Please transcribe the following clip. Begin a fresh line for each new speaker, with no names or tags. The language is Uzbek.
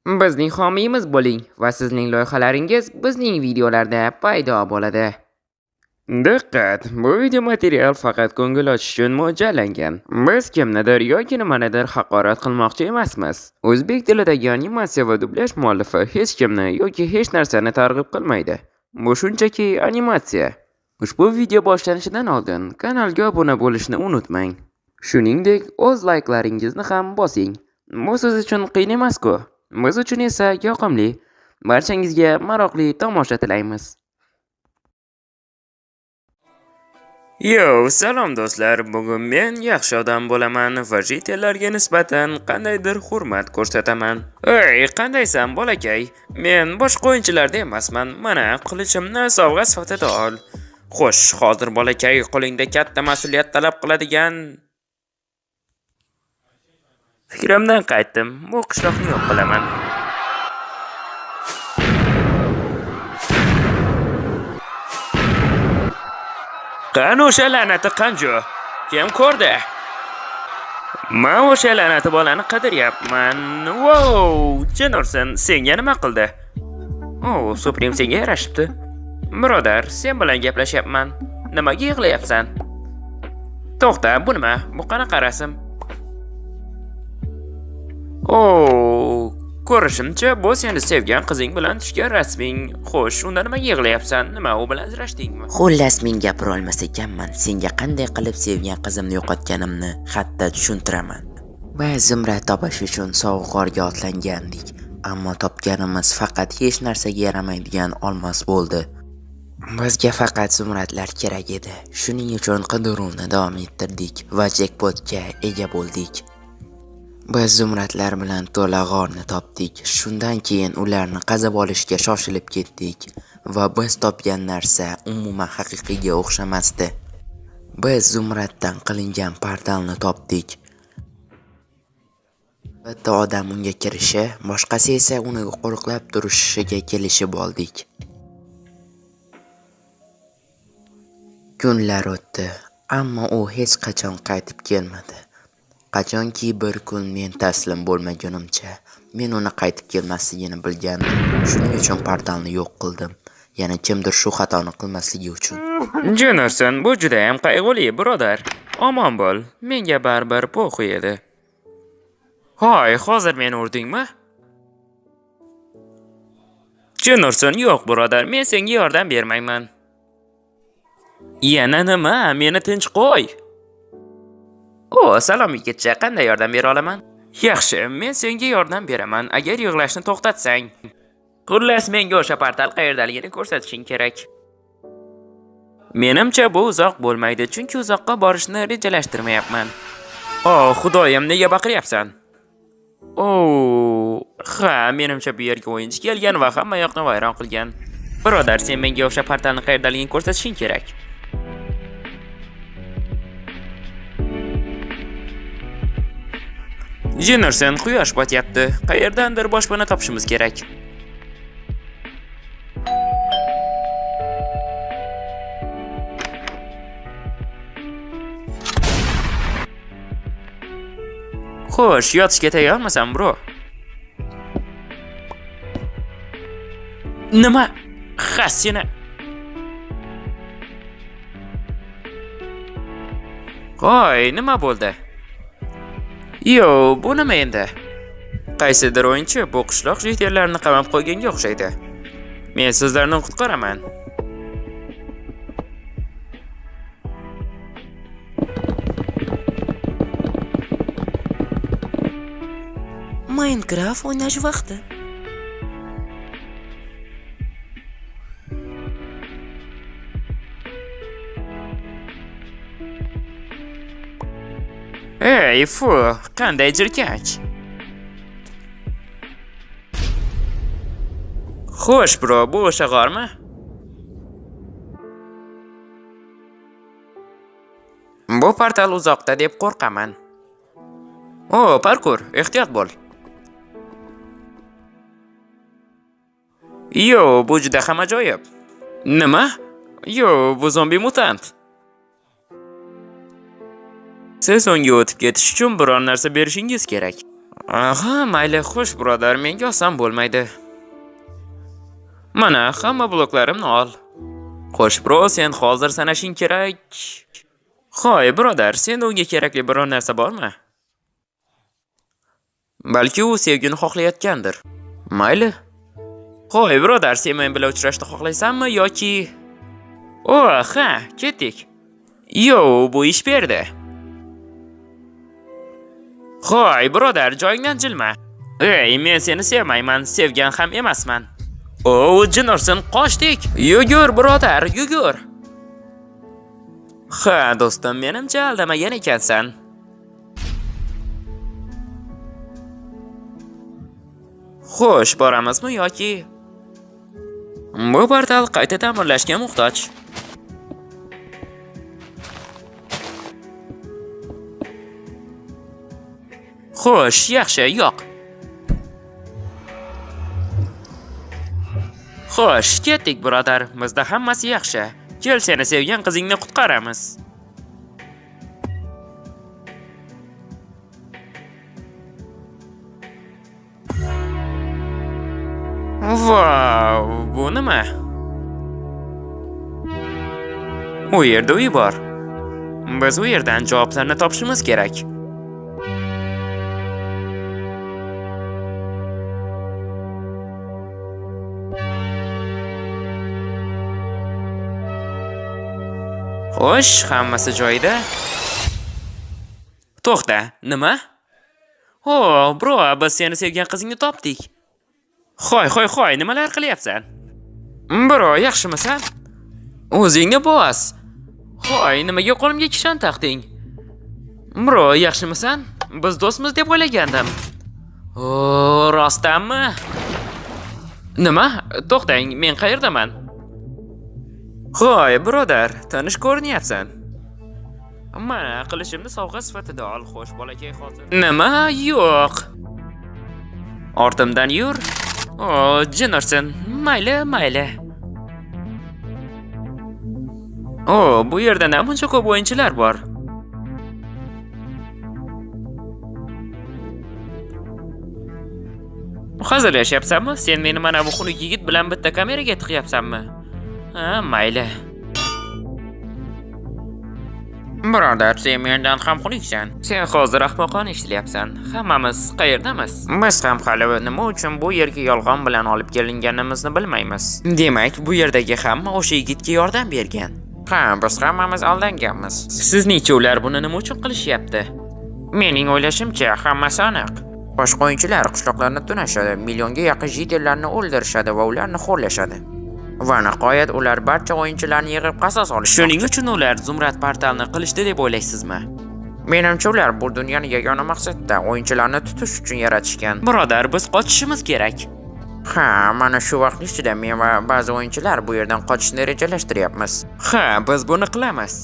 Bizning homiyimiz bo'ling va sizning loyihalaringiz bizning videolarda paydo bo'ladi. Diqqat! Bu video material faqat ko'ngil ochish uchun mo'ljallangan. Biz kimnidir yoki nimanidir haqorat qilmoqchi emasmiz. O'zbek tilidagi animatsiya va dublyaj muallifi hech kimni yoki hech narsani targ'ib qilmaydi. Bu shunchaki animatsiya. Ushbu video boshlanishidan oldin kanalga obuna bo'lishni unutmang. Shuningdek, o'z layklaringizni ham bosing. Bu siz uchun qiyin emas-ku. Biz uchun esa yoqimli. Barchangizga maroqli tomosha tilaymiz. Salom do'stlar. Bugun men yaxshi odam bo'laman va jitellarga nisbatan qandaydir hurmat ko'rsataman. Ey, qandaysan bolakay? Men boshqa o'yinchilarda emasman. Mana qilichimni sovg'a sifatida ol. Xo'sh, hozir bolakay qo'lingda katta mas'uliyat talab qiladigan fikrimdan qaytdim. Bu qishloqni yo'q qilaman. Qani o'sha la'nati qanjo? Kim ko'rdi? Men o'sha la'nati bolani qidiryapman. Wow! Jennerson, senga nima qildi? Oh, Supreme senga yarashibdi. Birodar, sen bilan gaplashyapman. Nimaga yig'layapsan? To'xta, bu nima? Bu qanaqa rasm? Oh, ko'rishimcha bu seni sevgan qizing bilan tushgan rasming. Xo'sh, unda nima yig'layapsan? Nima u bilan ajrashdingmi?
Xullas, men gapira olmas ekanman. Senga qanday qilib sevgan qizimni yo'qotganimni hatto tushuntiraman. Biz Zumrad topish uchun sovuqg'orga otlangandik, ammo topganimiz faqat hech narsaga yaramaydigan olmos bo'ldi. Bizga faqat Zumradlar kerak edi. Shuning uchun qidiruvni davom ettirdik va jekpotga ega bo'ldik. Biz Zumradlar bilan to'la g'orni topdik. Shundan keyin ularni qazib olishga shoshilib ketdik va biz topgan narsa umuman haqiqiyga o'xshamasdi. Biz Zumraddan qilingan portalni topdik. Bitta odam unga kirishi, boshqasi esa uni qo'riqlab turishiga kelishib oldik. Kunlar o'tdi, ammo u hech qachon qaytib kelmadi. Qachonki bir kun men taslim bo'lmagunimcha, men uni qaytib kelmasligini bilgandim. Shuning uchun portalni yo'q qildim. Yana kimdir shu xatoni qilmasligi uchun.
Jennerson, bu juda ham qayg'uli, birodar. Omon bo'l. Menga baribir po'xu edi. Hoy, hozir meni urdingmi? Jennerson, yo'q, birodar. Men senga yordam bermayman. Yana nima? Meni tinch qo'y. Salom yigitcha, qanday yordam bera olaman? Yaxshi, men senga yordam beraman agar yig'lashni to'xtatsang. Xullas, menga o'sha portal qayerdaligini ko'rsatishing kerak. Menimcha bu uzoq bo'lmaydi, chunki uzoqqa borishni rejalashtirmayapman. Xudoyim, nega baqiryapsan? Ha, menimcha bu yerga o'yinchi kelgan va hamma yoqni vayron qilgan. Birodar, sen menga o'sha portalni qayerdaligini ko'rsatishing kerak. Jennerson, quyosh botyapti. Qayerdandir boshpana topishimiz kerak. Xo'sh, yotishga tayyormisan, bro? Nima? Seni. Qo'y, nima bo'ldi? Bu nima endi? Qaysidir o'yinchi bu qishloq jitellarni qamab qo'yganga o'xshaydi. Men sizlarni qutqaraman.
Minecraft o'ynash vaqti.
Ey, qanday jirkanch. Xo'sh, bro, bu o'sha g'ormi? Bu portal uzoqda deb qo'rqaman. Parkur, ehtiyot bo'l. Bu juda ham ajoyib. Nima? Bu zombi mutant. Siz unga o'tib ketish uchun biror narsa berishingiz kerak. Aha, mayli, xo'sh birodar, menga oson bo'lmaydi. Mana hamma bloklarimni ol. Xo'sh, bro, sen hozir sanashing kerak. Xo'y, birodar, senda unga kerakli biror narsa bormi? Balki u sevgini xohlayotgandir. Mayli. Xo'y, birodar, sen men bilan uchrashishni xohlaysanmi yoki... ha, ketdik. Yo, bu ish berdi. Xo'y, birodar, joyingdan jilma. Ey, men seni sevmayman, sevgan ham emasman. Jinursin, qochdik. Yugur, birodar, yugur. Ha, do'stim, menimcha aldamagan ekansan. Xo'sh, boramizmi yoki? Bu portal qayta ta'mirlashga muhtoj. Xo'sh, yaxshi, yo'q. Xo'sh, ketdik, birodar. Bizda hammasi yaxshi. Kel, seni sevgan qizingni qutqaramiz. Vau, bu nima? U yerda uy bor. Biz u yerdan javoblarni topishimiz kerak. Xo'sh, hammasi joyida. To'xta, nima? Bro, biz seni sevgan qizingni topdik. Xo'y, nimalar qilyapsan? Bro, yaxshimisan? O'zingni bos. Xo'y, nimaga qo'limga kishan taqding? Bro, yaxshimisan? Biz do'stmiz deb o'ylagandim. Rostdanmi? Nima? To'xtang, men qayerdaman? Xo'y, birodar, tanish ko'rinyapsan. Mana qilishimni sovg'a sifatida ol, xo'sh bolakay hozir. Nima? Yo'q. Ortimdan yur. Jinursin, mayli. Bu yerda namuncha ko'p o'yinchilar bor. Hazırlashyapsanmi? Sen meni mana bu xunuk yigit bilan bitta kameraga tiqyapsanmi? Mayli. Birodar, sen mendan ham xunuksan. Sen hozir ahmoqona ishlayapsan. Hammamiz qayerdamiz? Biz ham hali nima uchun bu yerga yolg'on bilan olib kelinganimizni bilmaymiz. Demak, bu yerdagi hamma o'sha yigitga yordam bergan. Biz hammamiz aldanganmiz. Sizningcha ular buni nima uchun qilishyapti? Mening o'ylashimcha, hammasi aniq. Boshqa o'yinchilar qishloqlarni tunashadi, millionga yaqin jitellarni o'ldirishadi va ularni xo'rlashadi. Va nihoyat ular barcha o'yinchilarni yig'ib qasos olishdi. Shuning uchun ular Zumrad portalini qilishdi deb o'ylaysizmi? Menimcha ular bu dunyoni yagona maqsadda o'yinchilarni tutish uchun yaratishgan. Birodar, biz qochishimiz kerak. Mana shu vaqt ichida men va ba'zi o'yinchilar bu yerdan qochishni rejalashtiryapmiz. Biz buni qilamiz.